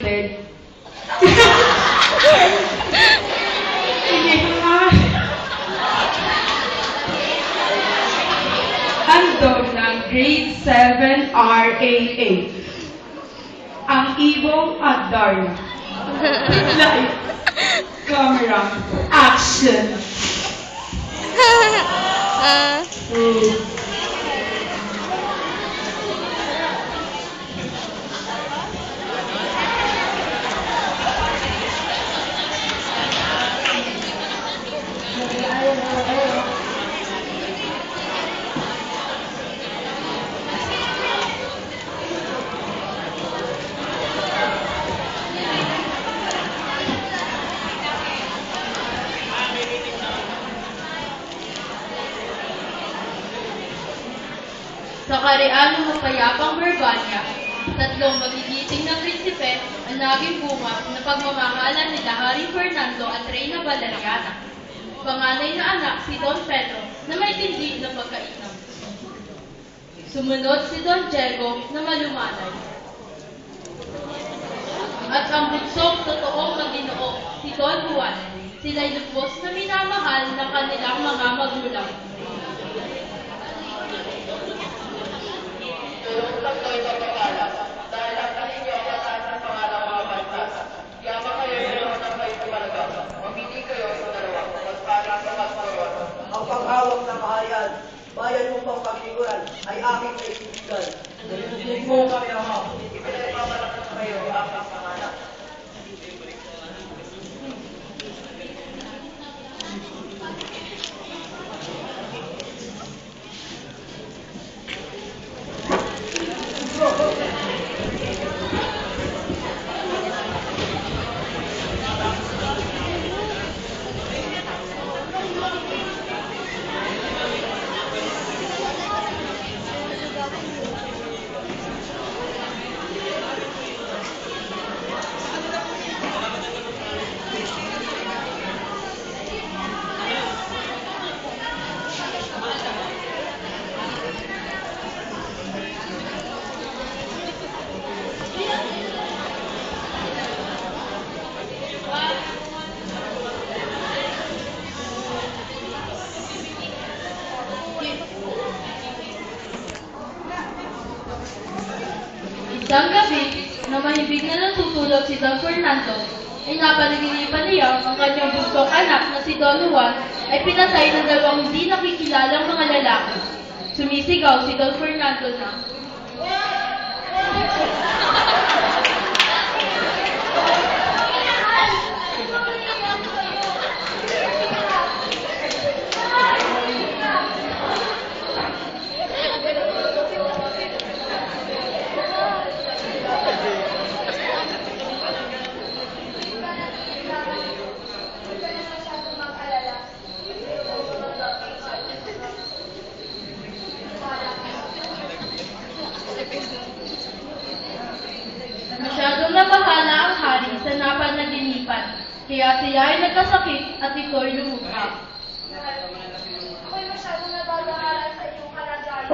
Hindi ko nga. Handog ng Grade 7 RAA. Ang ibong at Darna. Light. Camera. Action. Sa karean ng mapayapang Bourbania, tatlong magigiting na prinsipe ang naging bunga na pagmamahalan nila Haring Fernando at Reyna Valeriana. Panganay na anak si Don Pedro na may tindi ng pagkainam. Sumunod si Don Diego na malumanay. At ang bunsong totoong maginoo, si Don Juan, sila'y lubos na minamahal ng kanilang mga magulang. Tulong lang kayo magpapalak dahil ang kaninyo ang mataas ng pangalang mga bansa. Yaman kayo sa mga kayo sa malaga. Mamili kayo sa dalawa. Magpala sa magpagawa. Ang paghawak ng kaharian, bayan upang pagliguran ay aking kaibigan. Narinig mo kami ama. Ipinagpapalak kayo ang aking pangalan. Isang gabi, na mahibig na natutulog si Don Fernando, ay napanaginipan niya ang kanyang bunsong anak na si Don Juan ay pinatay ng dalawang hindi nakikilalang mga lalaki. Sumisigaw si Don Fernando na, masyadong nabahala ang hari sa napanaginipan, kaya siya ay nagkasakit at ito'y lumubha. Ako'y masyadong nababahala sa iyong kalagayan.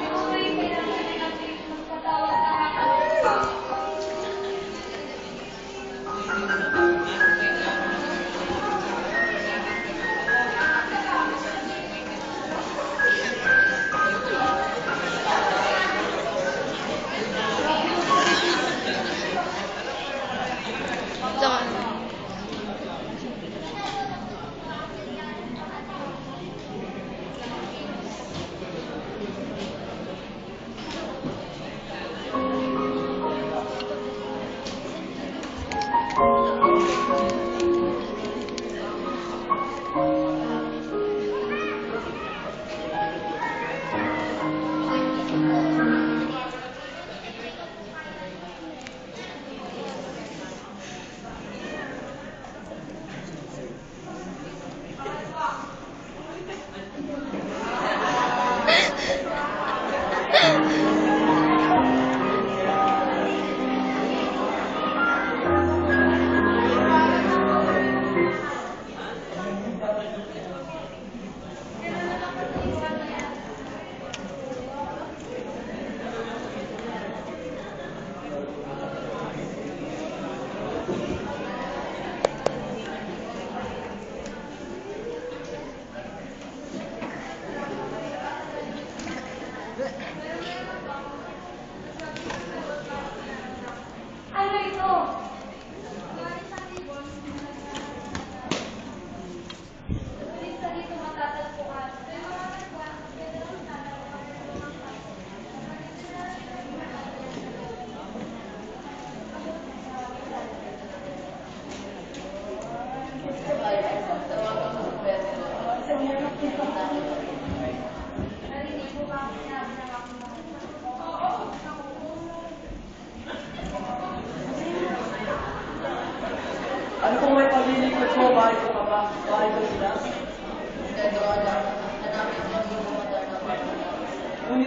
Ako'y kailangan natin magpatawad na aking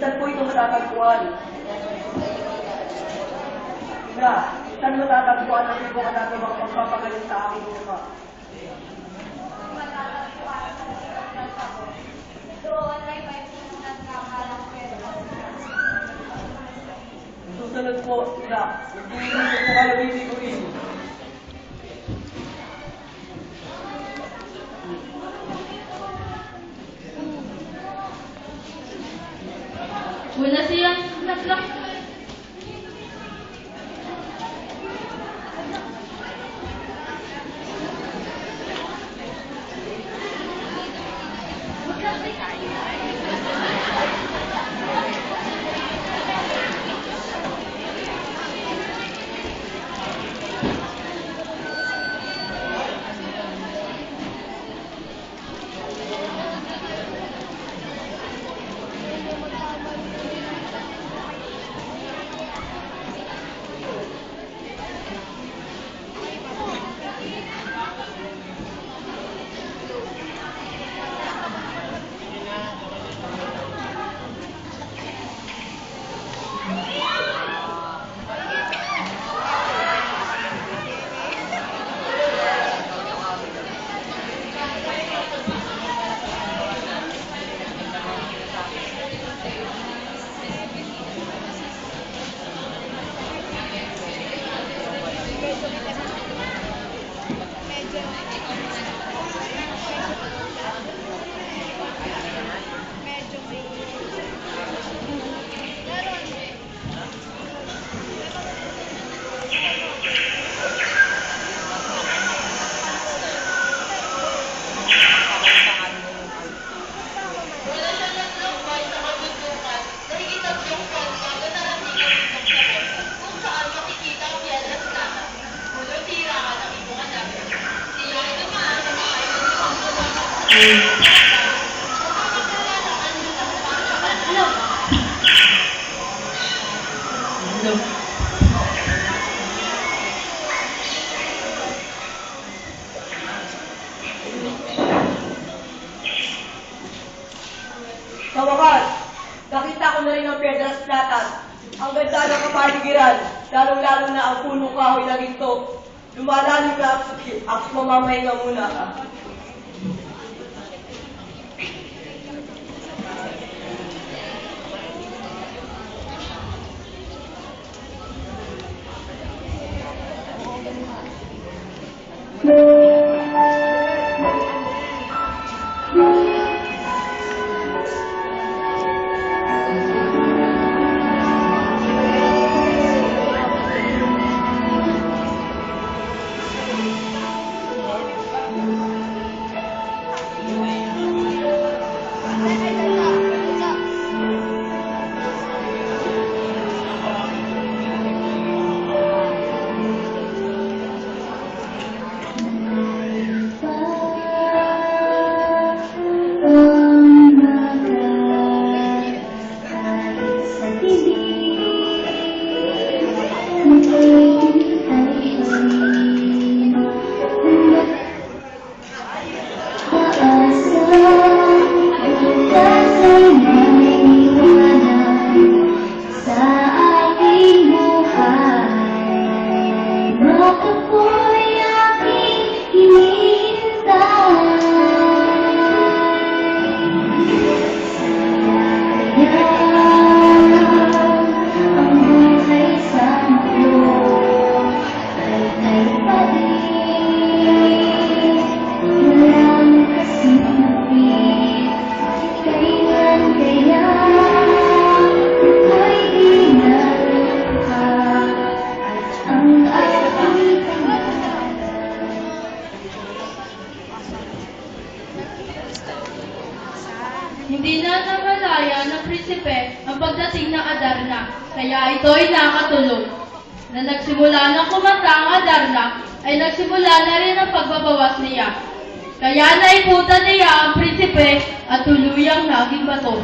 Saan po ito matatagpuan? Ina, saan matatagpuan ang ibong anak ng mga magpapagaling sa aking mukha? Doon ay may punan na halang pwede. Susunod po, ina, hindi ko po kayo bibiguin. Una siyang naglak. Wala siyang naglumbay sa kabundukan na higit ang iyong bago narating ang ibang sabon, kung saan makikita ang piedras lahat. Mulo tira ka ng ibong anak. Siya ay dumaan sa mga ibang Sa wakas, nakita ko na rin ang Piedras Platas. Ang ganda ng kapaligiran, lalong-lalo na ang punong kahoy na ginto. Lumalalim na at mamamahinga muna. Hindi na namalaya ng prinsipe ang pagdating ng Adarna, kaya ito'y nakatulog. Na nagsimula ng kumanta ang Adarna, ay nagsimula na rin ang pagbabawas niya. Kaya naiputan niya ang prinsipe at tuluyang naging bato.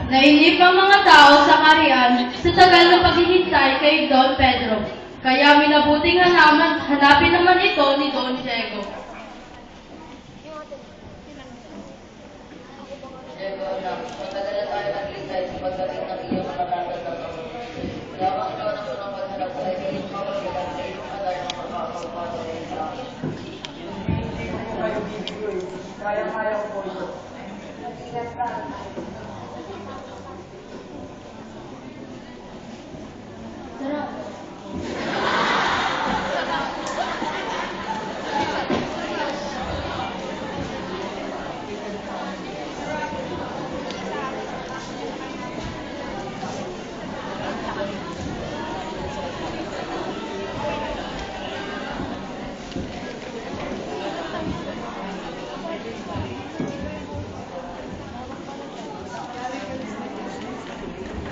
Nainip ang mga tao sa karian sa tagal ng paghihintay kay Don Pedro. Kaya minabuting hanapin naman ito ni Don Diego. Diego, anak, matagal na tayo naghihintay sa pagdating ng iyong mga natatanong. Lamang ikaw na unang maghanap sa iyong pamamagitan sa iyong alay ng makakapagpatuloy sa akin. Hindi ko kayo bibigay. Kaya-kaya ko po ito. Nabigat ka, anak.